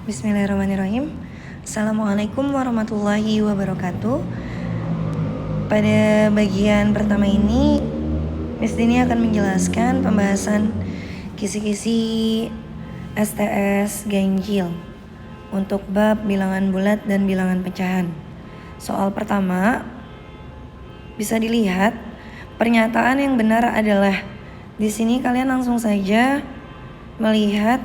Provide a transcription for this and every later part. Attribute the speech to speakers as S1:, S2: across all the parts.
S1: Bismillahirrahmanirrahim. Assalamualaikum warahmatullahi wabarakatuh. Pada bagian pertama ini, Miss Dini akan menjelaskan pembahasan kisi-kisi STS ganjil untuk bab bilangan bulat dan bilangan pecahan. Soal pertama, bisa dilihat pernyataan yang benar adalah di sini kalian langsung saja melihat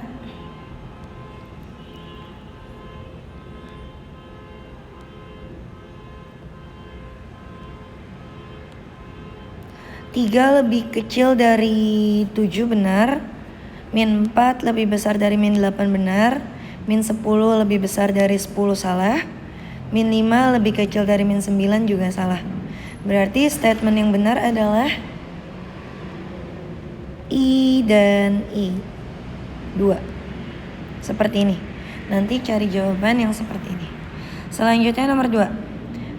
S1: tiga lebih kecil dari 7 benar, min 4 lebih besar dari min 8 benar, min 10 lebih besar dari 10 salah, min 5 lebih kecil dari min 9 juga salah. Berarti statement yang benar adalah I dan I 2. Seperti ini. Nanti cari jawaban yang seperti ini. Selanjutnya nomor 2.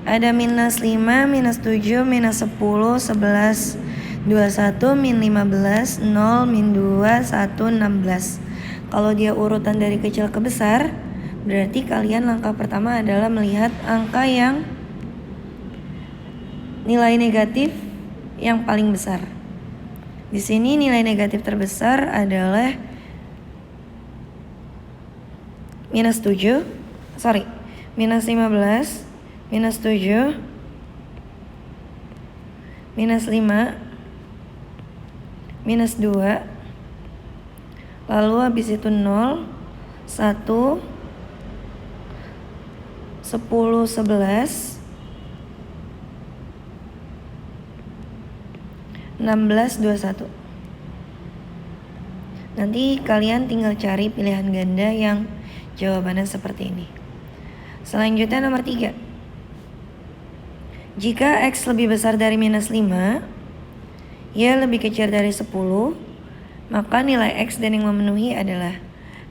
S1: Ada minus 5, minus 7, minus 10, 11, 21, min 15, 0, min 2, 1, 16. Kalau dia urutan dari kecil ke besar, berarti kalian langkah pertama adalah melihat angka yang nilai negatif yang paling besar. Di sini nilai negatif terbesar adalah minus 15, minus 7, minus 5, minus 2, lalu habis itu 0, 1, 10, 11, 16, 21. Nanti kalian tinggal cari pilihan ganda yang jawabannya seperti ini. Selanjutnya nomor 3. Jika X lebih besar dari minus 5, Y lebih kecil dari 10, maka nilai X dan yang memenuhi adalah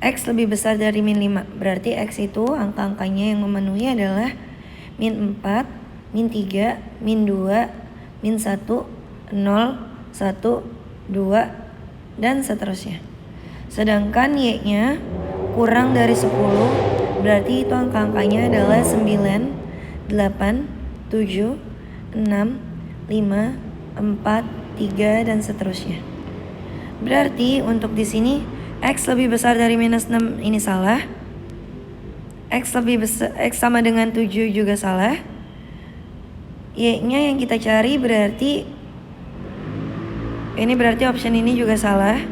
S1: X lebih besar dari min 5. Berarti X itu angka-angkanya yang memenuhi adalah min 4, min 3, min 2, min 1, 0, 1, 2, dan seterusnya. Sedangkan Y-nya kurang dari 10, berarti itu angka-angkanya adalah 9, 8, 7, 6, 5, 4, 3, dan seterusnya. Berarti untuk di sini X lebih besar dari minus 6 ini salah. X sama dengan 7 juga salah. Y-nya yang kita cari berarti option ini juga salah.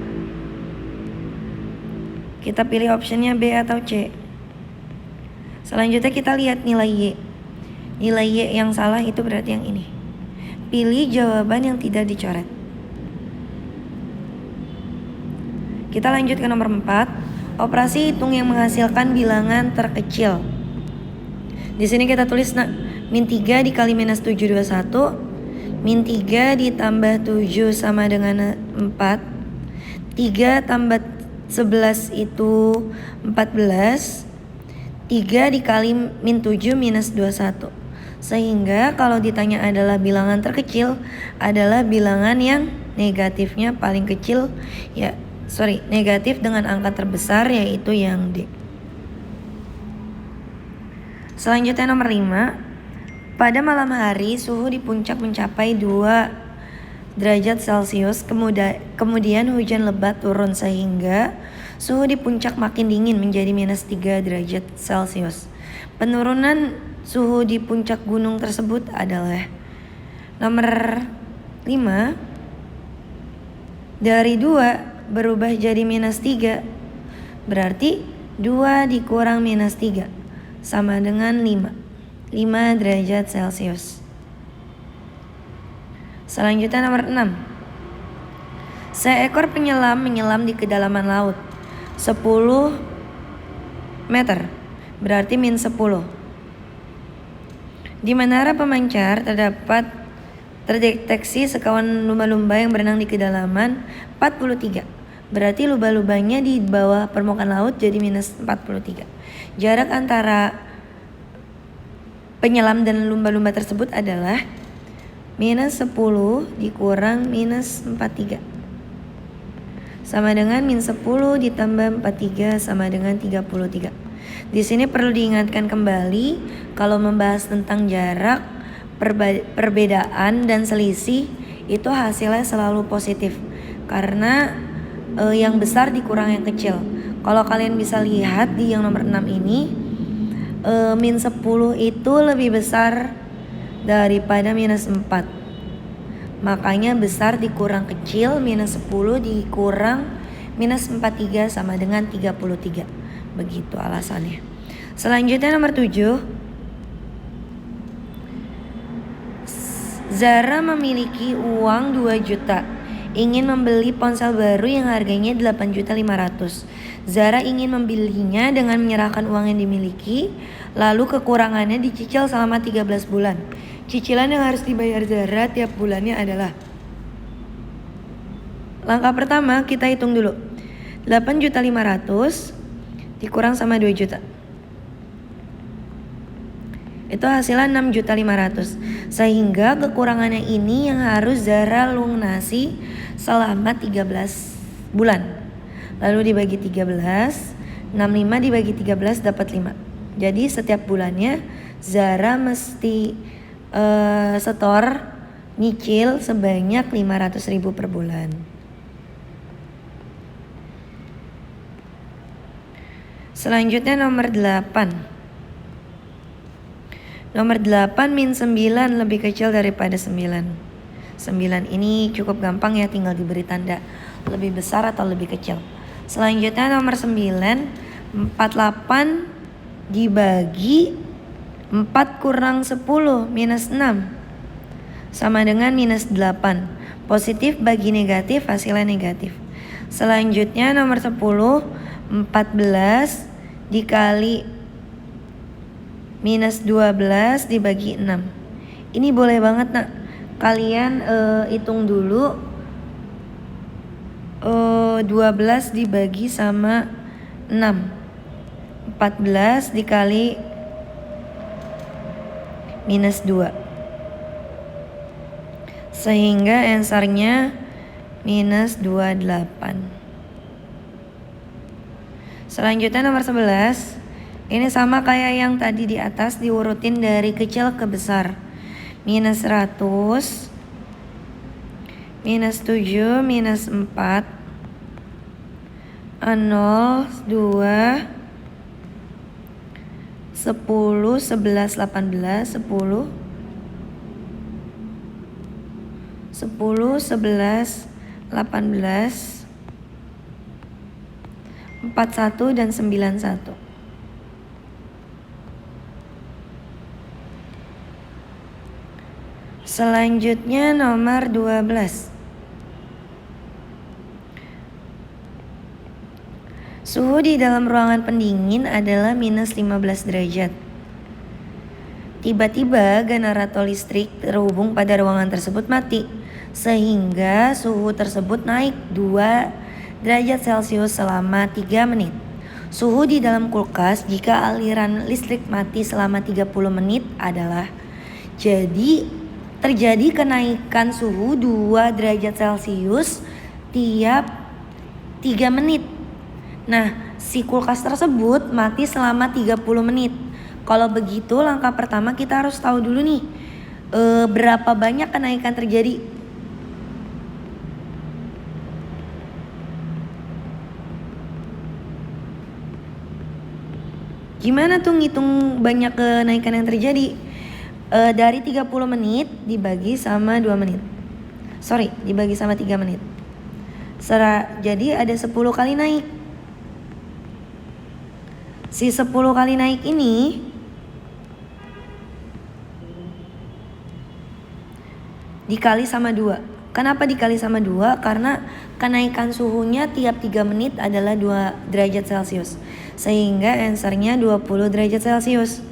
S1: Kita pilih optionnya B atau C. Selanjutnya kita lihat nilai Y. Nilai Y yang salah itu berarti yang ini. Pilih jawaban yang tidak dicoret. Kita lanjut ke nomor 4. Operasi hitung yang menghasilkan bilangan terkecil. Di sini kita tulis min 3 dikali minus 721. Min 3 ditambah 7 sama dengan 4. 3 tambah 11 itu 14. 3 dikali min 7 minus 21. Sehingga kalau ditanya adalah bilangan terkecil, adalah bilangan yang negatifnya paling kecil, negatif dengan angka terbesar, yaitu yang D. Selanjutnya nomor 5. Pada malam hari suhu di puncak mencapai 2 derajat Celcius, kemudian hujan lebat turun sehingga suhu di puncak makin dingin menjadi minus 3 derajat Celcius. Penurunan suhu di puncak gunung tersebut adalah nomor 5. Dari 2 berubah jadi minus 3. Berarti 2 dikurang minus 3 sama dengan 5 derajat Celcius. Selanjutnya nomor 6. Seekor penyelam menyelam di kedalaman laut 10 meter, berarti min 10. Di menara pemancar terdeteksi sekawan lumba-lumba yang berenang di kedalaman 43. Berarti lumba-lumbanya di bawah permukaan laut jadi minus 43. Jarak antara penyelam dan lumba-lumba tersebut adalah minus 10 dikurang minus 43. sama dengan min 10 ditambah 43 sama dengan 33. Di sini perlu diingatkan kembali kalau membahas tentang jarak, perbedaan dan selisih itu hasilnya selalu positif karena yang besar dikurang yang kecil. Kalau kalian bisa lihat di yang nomor 6 ini min 10 itu lebih besar daripada minus 4. Makanya besar dikurang kecil, minus 10 dikurang minus 43 sama dengan 33. Begitu alasannya. Selanjutnya nomor 7. Zara memiliki uang 2 juta. Ingin membeli ponsel baru yang harganya 8.500.000. Zara ingin membelinya dengan menyerahkan uang yang dimiliki, lalu kekurangannya dicicil selama 13 bulan. Cicilan yang harus dibayar Zara tiap bulannya adalah, langkah pertama kita hitung dulu. 8.500.000 dikurang sama 2 juta. Itu hasilnya 6.500.000. Sehingga kekurangannya ini yang harus Zara lunasi selama 13 bulan. Lalu dibagi 13, 65 dibagi 13 dapat 5. Jadi setiap bulannya Zara mesti setor nyicil sebanyak 500.000 per bulan. Selanjutnya nomor 8. Nomor 8 min 9 lebih kecil daripada 9. 9 ini cukup gampang ya, tinggal diberi tanda lebih besar atau lebih kecil. Selanjutnya nomor 9, 48 dibagi 4 kurang 10 minus 6 sama dengan minus 8. Positif bagi negatif, hasilnya negatif. Selanjutnya nomor 10, 14 dikali minus 12 dibagi 6. Ini boleh banget nak kalian hitung dulu 12 dibagi sama 6. 14 dikali minus 2. Sehingga answernya minus 28. Selanjutnya nomor 11. Ini sama kayak yang tadi di atas, diurutin dari kecil ke besar. Minus 100, minus 7, minus 4, 0, 2, 10, 11, 18, 10, 11, 18, 41 dan 91. Selanjutnya nomor 12. Suhu di dalam ruangan pendingin adalah minus 15 derajat. Tiba-tiba generator listrik terhubung pada ruangan tersebut mati, sehingga suhu tersebut naik 2 derajat Celcius selama 3 menit. Suhu di dalam kulkas jika aliran listrik mati selama 30 menit adalah, jadi terjadi kenaikan suhu 2 derajat Celcius tiap 3 menit. Nah, si kulkas tersebut mati selama 30 menit. Kalau begitu langkah pertama kita harus tahu dulu nih berapa banyak kenaikan terjadi. Gimana tuh ngitung banyak kenaikan yang terjadi? Dari 30 menit dibagi sama 2 menit. Dibagi sama 3 menit. Jadi ada 10 kali naik. Si 10 kali naik ini dikali sama 2. Kenapa dikali sama 2? Karena kenaikan suhunya tiap 3 menit adalah 2 derajat Celcius. Sehingga answernya 20 derajat Celcius.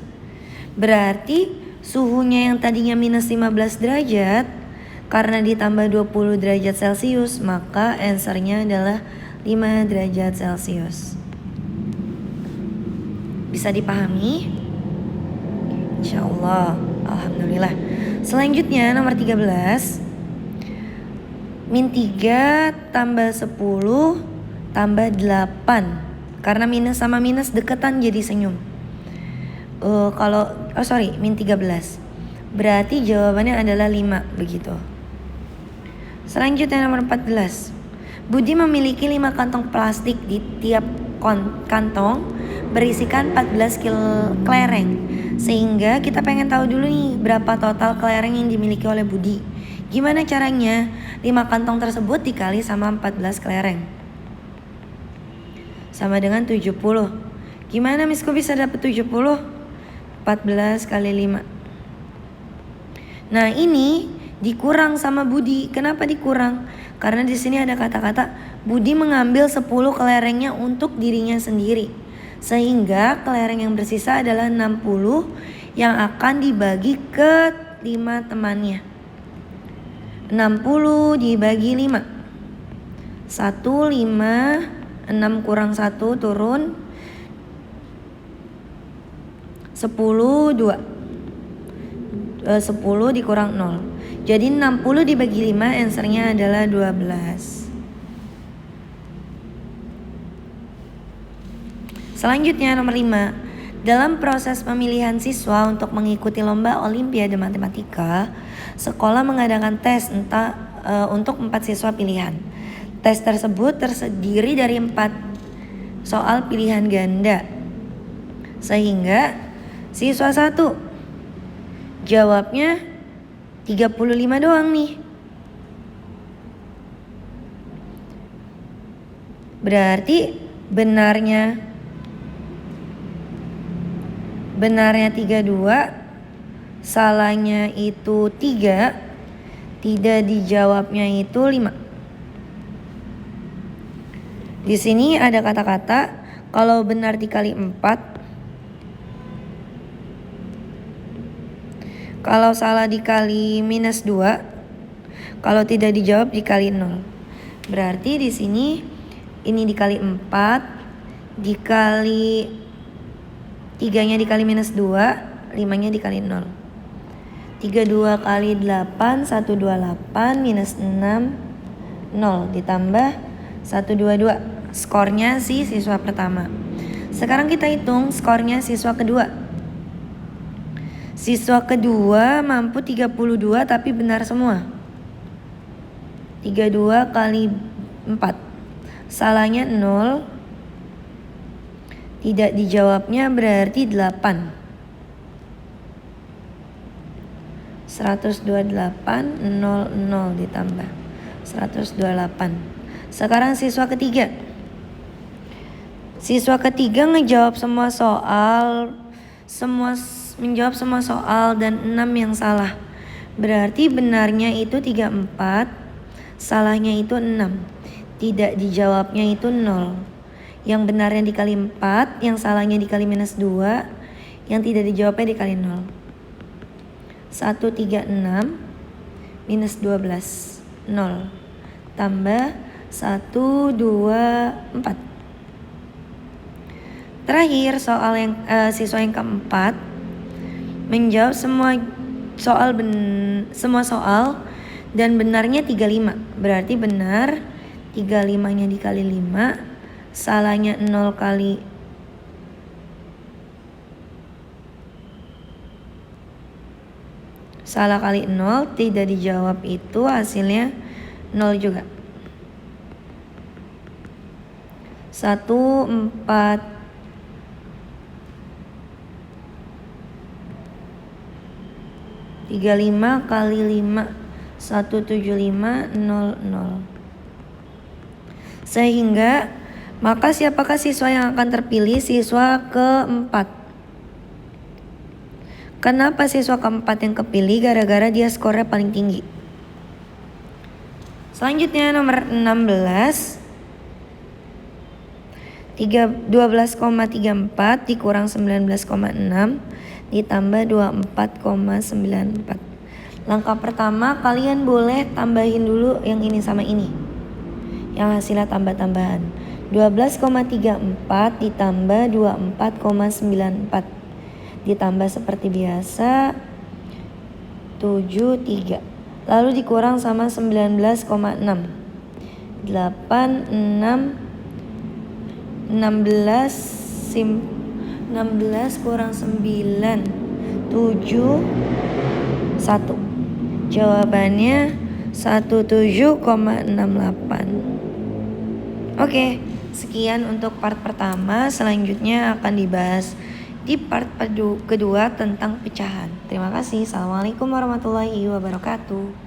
S1: Berarti suhunya yang tadinya minus 15 derajat, karena ditambah 20 derajat Celcius, maka answernya adalah 5 derajat Celcius. Bisa dipahami? Insyaallah. Alhamdulillah. Selanjutnya nomor 13. Min 3 tambah 10 tambah 8 Karena minus sama minus deketan jadi senyum. Min 13. Berarti jawabannya adalah 5 begitu. Selanjutnya nomor 14. Budi memiliki 5 kantong plastik, di tiap kantong berisikan 14 kelereng. Sehingga kita pengen tahu dulu nih berapa total kelereng yang dimiliki oleh Budi. Gimana caranya? 5 kantong tersebut dikali sama 14 kelereng sama dengan 70. Gimana Miss, kok bisa dapat 70? 14 kali 5. Nah, ini dikurang sama Budi. Kenapa dikurang? Karena di sini ada kata-kata Budi mengambil 10 kelerengnya untuk dirinya sendiri. Sehingga kelereng yang bersisa adalah 60 yang akan dibagi ke 5 temannya. 60 dibagi 5. 1, 5, 6 kurang 1 turun 10, 2. 10 dikurang 0. Jadi 60 dibagi 5 answernya adalah 12. Selanjutnya nomor 5. Dalam proses pemilihan siswa untuk mengikuti lomba Olimpiade Matematika, sekolah mengadakan tes untuk 4 siswa pilihan. Tes tersebut terdiri dari 4 soal pilihan ganda. Sehingga siswa 1 jawabnya 35 doang nih. Berarti benarnya 32, salahnya itu 3, tidak dijawabnya itu 5. Di sini ada kata-kata kalau benar dikali 4, kalau salah dikali minus 2, kalau tidak dijawab dikali 0. Berarti di sini ini dikali 4, dikali 3-nya dikali minus 2, 5-nya dikali 0. 32 kali 8, 128 minus 6, 0 ditambah 122. Skornya si siswa pertama. Sekarang kita hitung skornya siswa kedua. Siswa kedua mampu 32 tapi benar semua. 32 kali 4. Salahnya 0. Tidak dijawabnya berarti 8. 128, 0 ditambah 128. Sekarang siswa ketiga. Siswa ketiga menjawab semua soal dan 6 yang salah. Berarti benarnya itu 34, salahnya itu 6. Tidak dijawabnya itu 0. Yang benarnya dikali 4, yang salahnya dikali minus 2, yang tidak dijawabnya dikali 0. 136 minus 12, 0. Tambah 1, 2, 4. Terakhir siswa yang keempat menjawab semua soal dan benarnya 35. Berarti benar 35-nya dikali 5, salahnya 0 kali salah kali 0, tidak dijawab itu hasilnya 0 juga. 1, 4, 35 kali 5, 175, 0. Sehingga maka siapakah siswa yang akan terpilih? Siswa keempat. Kenapa siswa keempat yang kepilih? Gara-gara dia skornya paling tinggi. Selanjutnya nomor 16. 12,34 dikurang 19,6 ditambah 24,94. Langkah pertama, kalian boleh tambahin dulu yang ini sama ini, yang hasilnya tambah-tambahan. 12,34 ditambah 24,94 ditambah seperti biasa 73, lalu dikurang sama 19,6. 8, 6, 16 16 kurang 9 1. Jawabannya 17,68. Oke, sekian untuk part pertama. Selanjutnya akan dibahas di part kedua tentang pecahan. Terima kasih. Assalamualaikum warahmatullahi wabarakatuh.